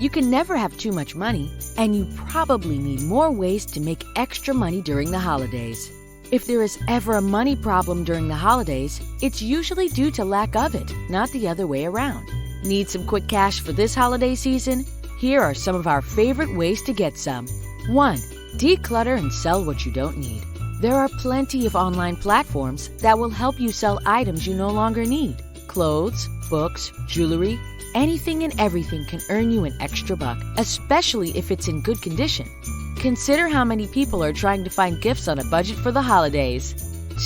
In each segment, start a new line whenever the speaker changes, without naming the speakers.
You can never have too much money, and you probably need more ways to make extra money during the holidays. If there is ever a money problem during the holidays, it's usually due to lack of it, not the other way around. Need some quick cash for this holiday season? Here are some of our favorite ways to get some. 1. Declutter and sell what you don't need. There are plenty of online platforms that will help you sell items you no longer need. Clothes, books, jewelry, anything and everything can earn you an extra buck, especially if it's in good condition. Consider how many people are trying to find gifts on a budget for the holidays.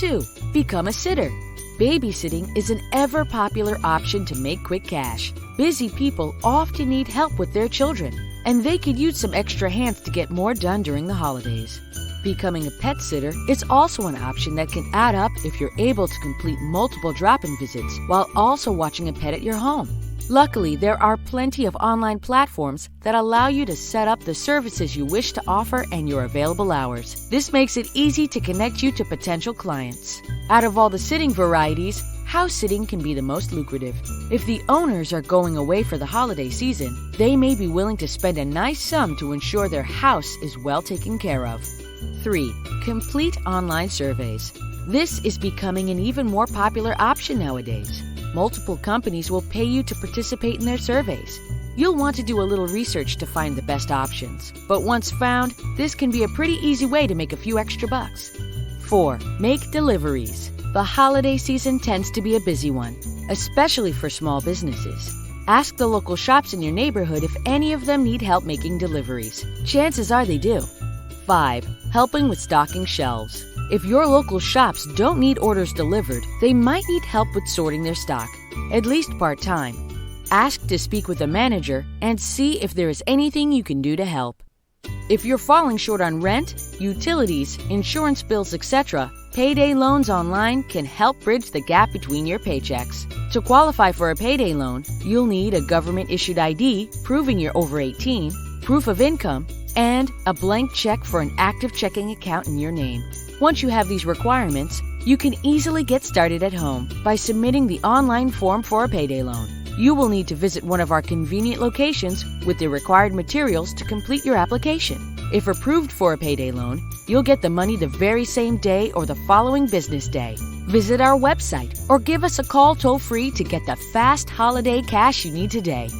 2. Become a sitter. Babysitting is an ever-popular option to make quick cash. Busy people often need help with their children, and they could use some extra hands to get more done during the holidays. Becoming a pet sitter is also an option that can add up if you're able to complete multiple drop-in visits while also watching a pet at your home. Luckily, there are plenty of online platforms that allow you to set up the services you wish to offer and your available hours. This makes it easy to connect you to potential clients. Out of all the sitting varieties, house sitting can be the most lucrative. If the owners are going away for the holiday season, they may be willing to spend a nice sum to ensure their house is well taken care of. 3. Complete online surveys. This is becoming an even more popular option nowadays. Multiple companies will pay you to participate in their surveys. You'll want to do a little research to find the best options, but once found, this can be a pretty easy way to make a few extra bucks. 4. Make deliveries. The holiday season tends to be a busy one, especially for small businesses. Ask the local shops in your neighborhood if any of them need help making deliveries. Chances are they do. 5. Helping with stocking shelves. If your local shops don't need orders delivered, they might need help with sorting their stock, at least part-time. Ask to speak with a manager and see if there is anything you can do to help. If you're falling short on rent, utilities, insurance bills, etc., payday loans online can help bridge the gap between your paychecks. To qualify for a payday loan, you'll need a government-issued ID proving you're over 18, proof of income, and a blank check for an active checking account in your name. Once you have these requirements, you can easily get started at home by submitting the online form for a payday loan. You will need to visit one of our convenient locations with the required materials to complete your application. If approved for a payday loan, you'll get the money the very same day or the following business day. Visit our website or give us a call toll-free to get the fast holiday cash you need today.